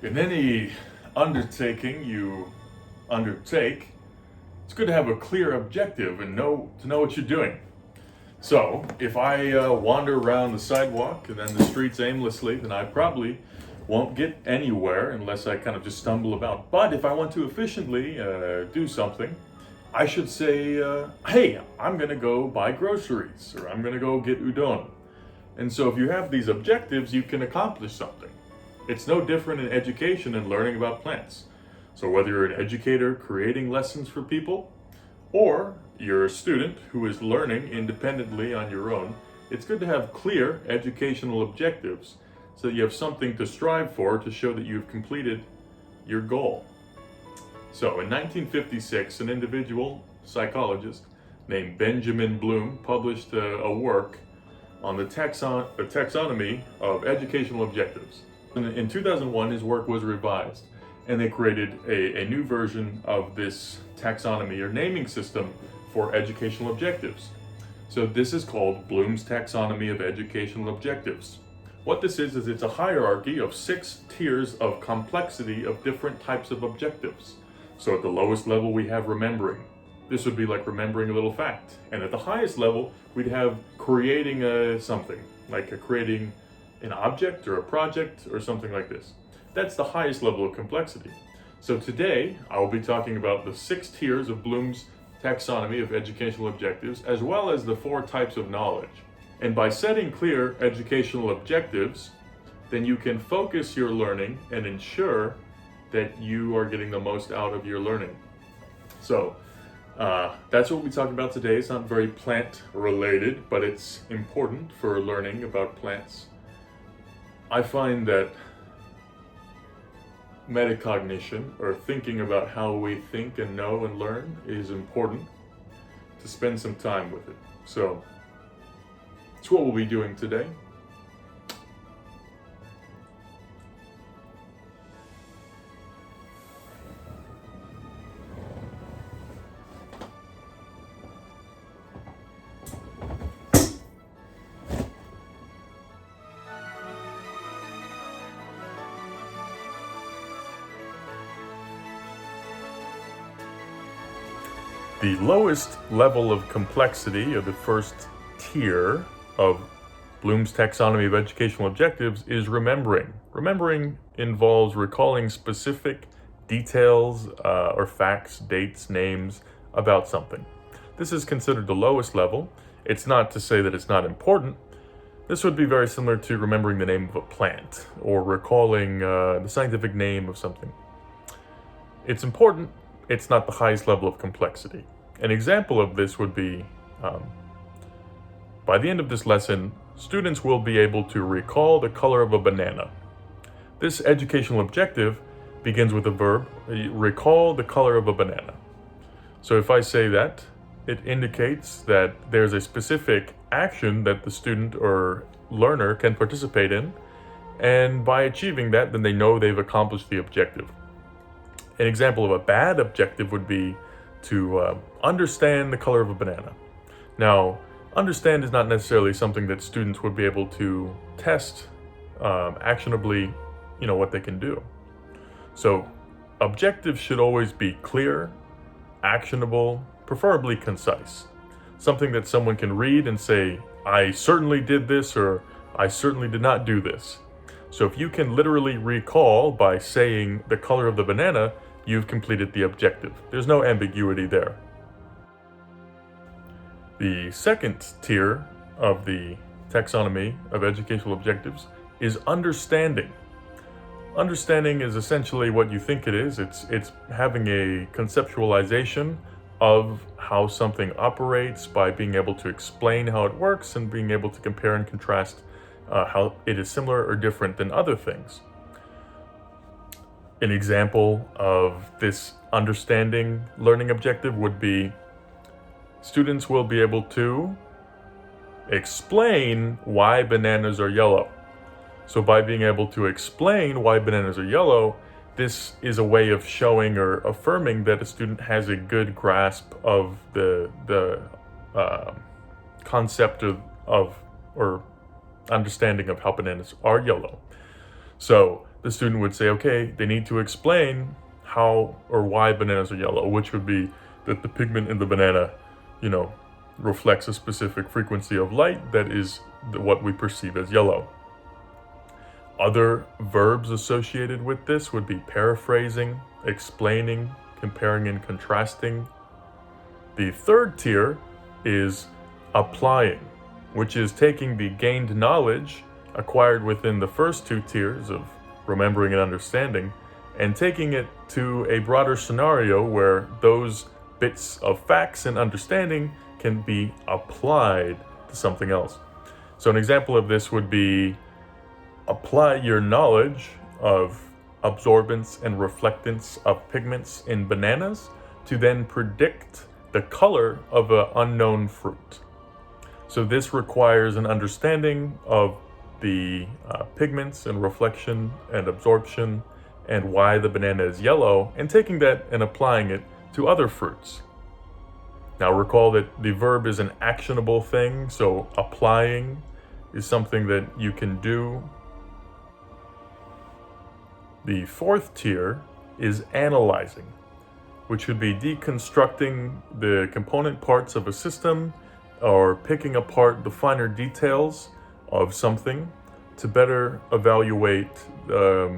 In any undertaking you undertake, it's good to have a clear objective and know what you're doing. So, if I wander around the sidewalk and then the streets aimlessly, then I probably won't get anywhere unless I kind of just stumble about. But if I want to efficiently do something, I should say, hey, I'm gonna go buy groceries, or I'm gonna go get udon. And so if you have these objectives, you can accomplish something. It's no different in education and learning about plants. So whether you're an educator creating lessons for people, or you're a student who is learning independently on your own, it's good to have clear educational objectives so that you have something to strive for to show that you've completed your goal. So in 1956, an individual psychologist named Benjamin Bloom published a work on the taxonomy of educational objectives. In 2001, his work was revised, and they created a new version of this taxonomy or naming system for educational objectives. So this is called Bloom's Taxonomy of Educational Objectives. What this is it's a hierarchy of 6 tiers of complexity of different types of objectives. So at the lowest level, we have remembering. This would be like remembering a little fact. And at the highest level, we'd have creating something, like creating an object or a project or something like this. That's the highest level of complexity. So today, I will be talking about the 6 tiers of Bloom's taxonomy of educational objectives, as well as the 4 types of knowledge. And by setting clear educational objectives, then you can focus your learning and ensure that you are getting the most out of your learning. So that's what we'll be talking about today. It's not very plant related, but it's important for learning about plants. I find that metacognition, or thinking about how we think and know and learn, is important to spend some time with it. So it's what we'll be doing today. The lowest level of complexity, or the first tier of Bloom's taxonomy of educational objectives, is remembering. Remembering involves recalling specific details or facts, dates, names about something. This is considered the lowest level. It's not to say that it's not important. This would be very similar to remembering the name of a plant or recalling the scientific name of something. It's important. It's not the highest level of complexity. An example of this would be, by the end of this lesson, students will be able to recall the color of a banana. This educational objective begins with a verb, recall the color of a banana. So if I say that, it indicates that there's a specific action that the student or learner can participate in, and by achieving that, then they know they've accomplished the objective. An example of a bad objective would be to understand the color of a banana. Now, understand is not necessarily something that students would be able to test actionably, what they can do. So, objectives should always be clear, actionable, preferably concise. Something that someone can read and say, I certainly did this, or I certainly did not do this. So if you can literally recall by saying the color of the banana, you've completed the objective. There's no ambiguity there. The second tier of the taxonomy of educational objectives is understanding. Understanding is essentially what you think it is. It's having a conceptualization of how something operates by being able to explain how it works and being able to compare and contrast how it is similar or different than other things. An example of this understanding learning objective would be students will be able to explain why bananas are yellow. So by being able to explain why bananas are yellow, this is a way of showing or affirming that a student has a good grasp of the concept of or understanding of how bananas are yellow. So the student would say, okay, they need to explain how or why bananas are yellow, which would be that the pigment in the banana, reflects a specific frequency of light that is what we perceive as yellow. Other verbs associated with this would be paraphrasing, explaining, comparing and contrasting. The third tier is applying, which is taking the gained knowledge acquired within the first two tiers of remembering and understanding and taking it to a broader scenario where those bits of facts and understanding can be applied to something else. So an example of this would be apply your knowledge of absorbance and reflectance of pigments in bananas to then predict the color of an unknown fruit. So this requires an understanding of the pigments and reflection and absorption and why the banana is yellow, and taking that and applying it to other fruits. Now recall that the verb is an actionable thing, so applying is something that you can do. The fourth tier is analyzing, which would be deconstructing the component parts of a system or picking apart the finer details of something to better evaluate,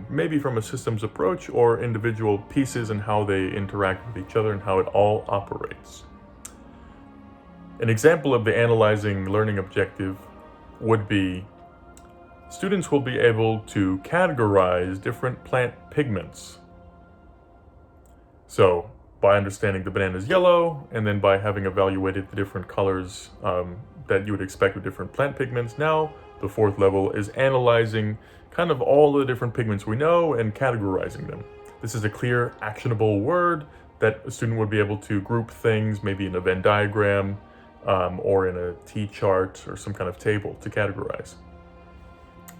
maybe from a systems approach or individual pieces and how they interact with each other and how it all operates. An example of the analyzing learning objective would be students will be able to categorize different plant pigments. So by understanding the banana is yellow, and then by having evaluated the different colors that you would expect with different plant pigments, now the fourth level is analyzing kind of all the different pigments we know and categorizing them. This is a clear, actionable word that a student would be able to group things, maybe in a Venn diagram or in a T-chart or some kind of table to categorize.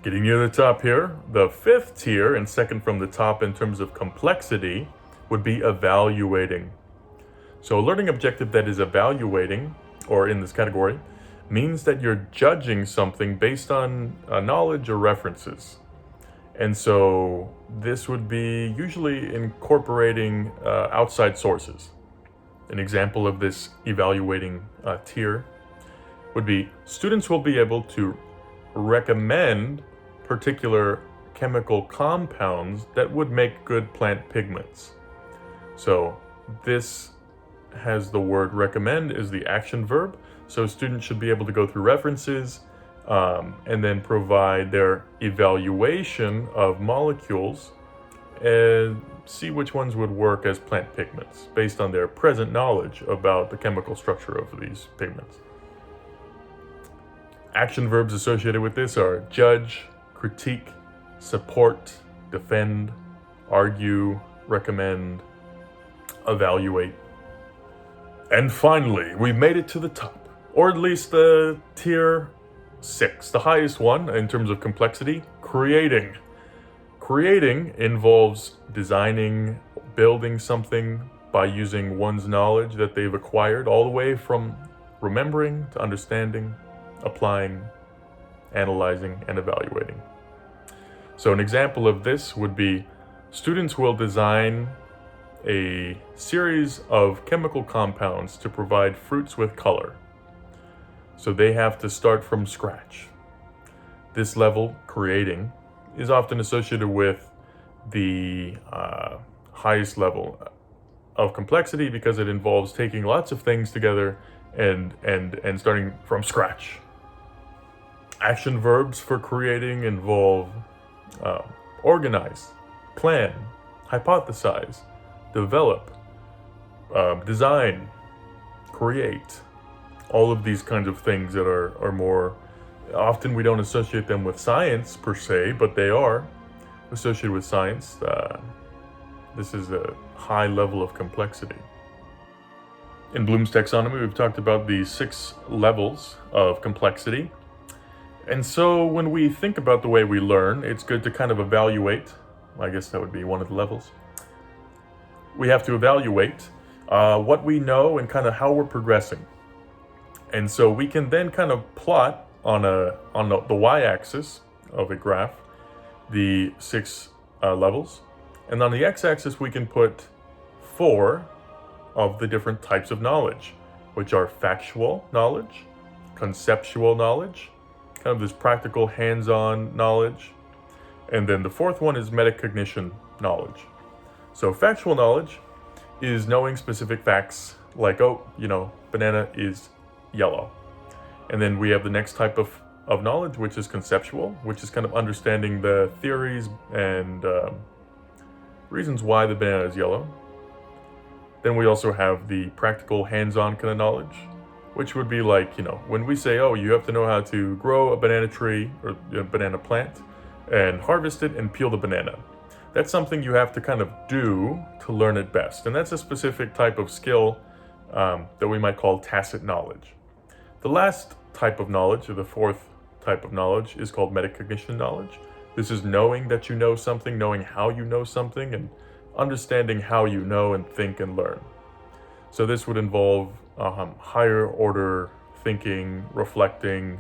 Getting near the top here, the fifth tier and second from the top in terms of complexity would be evaluating. So a learning objective that is evaluating, or in this category, means that you're judging something based on knowledge or references. And so this would be usually incorporating outside sources. An example of this evaluating tier would be students will be able to recommend particular chemical compounds that would make good plant pigments. So this has the word recommend as the action verb. So students should be able to go through references and then provide their evaluation of molecules and see which ones would work as plant pigments based on their present knowledge about the chemical structure of these pigments. Action verbs associated with this are judge, critique, support, defend, argue, recommend, evaluate. And finally, we made it to the top, or at least the tier 6, the highest one in terms of complexity, creating. Creating involves designing, building something by using one's knowledge that they've acquired, all the way from remembering to understanding, applying, analyzing, and evaluating. So an example of this would be students will design a series of chemical compounds to provide fruits with color. So they have to start from scratch. This level, creating, is often associated with the highest level of complexity because it involves taking lots of things together and starting from scratch. Action verbs for creating involve organize, plan, hypothesize, develop, design, create. All of these kinds of things that are more, often we don't associate them with science per se, but they are associated with science. This is a high level of complexity. In Bloom's taxonomy, we've talked about the 6 levels of complexity. And so when we think about the way we learn, it's good to kind of evaluate. I guess that would be one of the levels. We have to evaluate what we know and kind of how we're progressing. And so we can then kind of plot on the y-axis of a graph the 6 levels. And on the x-axis, we can put 4 of the different types of knowledge, which are factual knowledge, conceptual knowledge, kind of this practical hands-on knowledge, and then the 4th one is metacognition knowledge. So factual knowledge is knowing specific facts like, oh, banana is yellow. And then we have the next type of knowledge, which is conceptual, which is kind of understanding the theories and reasons why the banana is yellow. Then we also have the practical hands-on kind of knowledge, which would be like, when we say, oh, you have to know how to grow a banana tree or a banana plant and harvest it and peel the banana. That's something you have to kind of do to learn it best. And that's a specific type of skill that we might call tacit knowledge. The last type of knowledge, or the 4th type of knowledge, is called metacognition knowledge. This is knowing that you know something, knowing how you know something, and understanding how you know and think and learn. So this would involve higher order thinking, reflecting,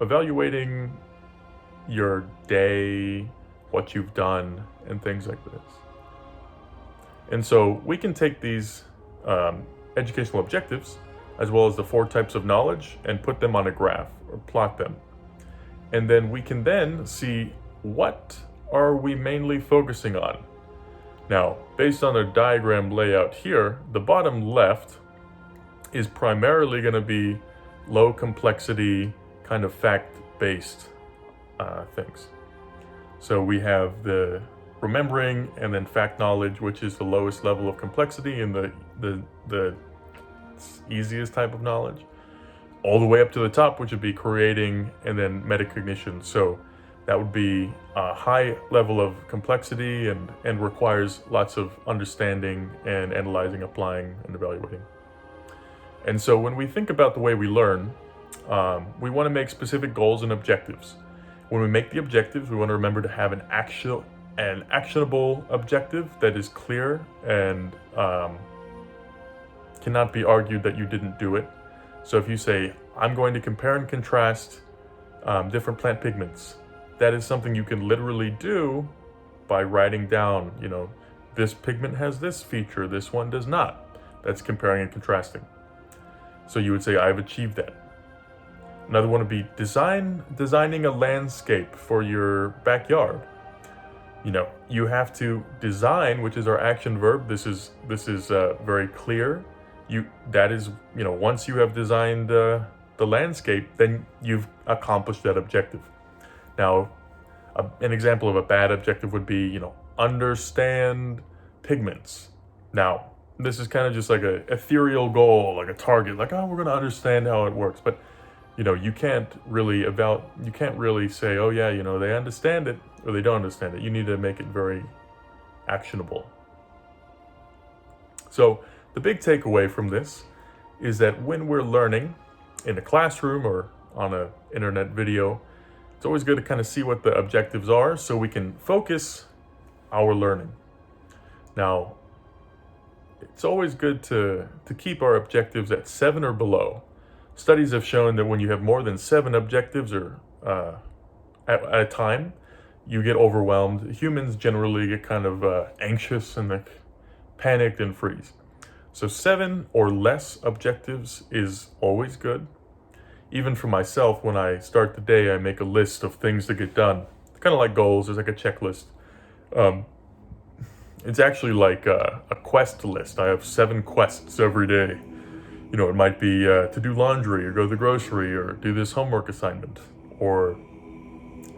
evaluating your day, what you've done, and things like this. And so we can take these educational objectives, as well as the 4 types of knowledge, and put them on a graph or plot them. And then we can then see what are we mainly focusing on. Now, based on the diagram layout here, the bottom left is primarily going to be low complexity, kind of fact-based things. So we have the remembering and then fact knowledge, which is the lowest level of complexity and the easiest type of knowledge, all the way up to the top, which would be creating and then metacognition. So that would be a high level of complexity and requires lots of understanding and analyzing, applying, and evaluating. And so when we think about the way we learn, we want to make specific goals and objectives. When we make the objectives, we want to remember to have an actionable objective that is clear and cannot be argued that you didn't do it. So if you say, I'm going to compare and contrast different plant pigments, that is something you can literally do by writing down, this pigment has this feature, this one does not. That's comparing and contrasting. So you would say, I've achieved that. Another one would be designing a landscape for your backyard. You have to design, which is our action verb. This is very clear. Once you have designed the landscape, then you've accomplished that objective. Now, an example of a bad objective would be, understand pigments. Now, this is kind of just like a ethereal goal, like a target, like, oh, we're going to understand how it works. But, you can't really say, oh yeah, they understand it or they don't understand it. You need to make it very actionable. So the big takeaway from this is that when we're learning in a classroom or on an internet video, it's always good to kind of see what the objectives are so we can focus our learning. Now, it's always good to keep our objectives at 7 or below. Studies have shown that when you have more than 7 objectives or at a time, you get overwhelmed. Humans generally get kind of anxious and panicked and freeze. So 7 or less objectives is always good. Even for myself, when I start the day, I make a list of things to get done. It's kind of like goals. There's like a checklist. It's actually like a quest list. I have 7 quests every day. It might be to do laundry or go to the grocery or do this homework assignment or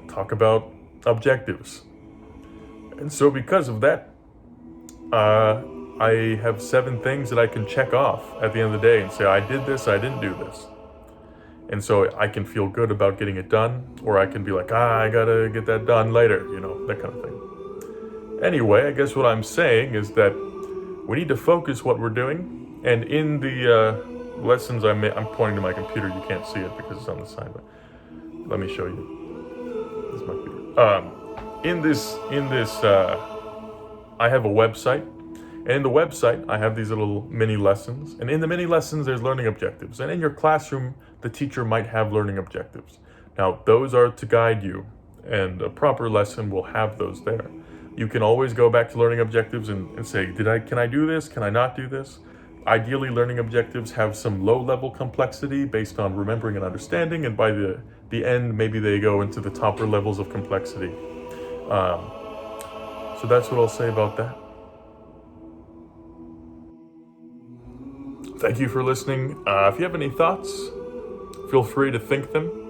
talk about objectives. And so because of that, I have 7 things that I can check off at the end of the day and say, I did this, I didn't do this. And so I can feel good about getting it done, or I can be like, I gotta get that done later, that kind of thing. Anyway, I guess what I'm saying is that we need to focus what we're doing. And in the lessons I'm pointing to my computer. You can't see it because it's on the side, but let me show you. This is my computer. In this, I have a website. And in the website, I have these little mini lessons. And in the mini lessons, there's learning objectives. And in your classroom, the teacher might have learning objectives. Now, those are to guide you and a proper lesson will have those there. You can always go back to learning objectives and say, can I do this? Can I not do this? Ideally, learning objectives have some low-level complexity based on remembering and understanding, and by the end, maybe they go into the topper levels of complexity. So that's what I'll say about that. Thank you for listening. If you have any thoughts, feel free to think them.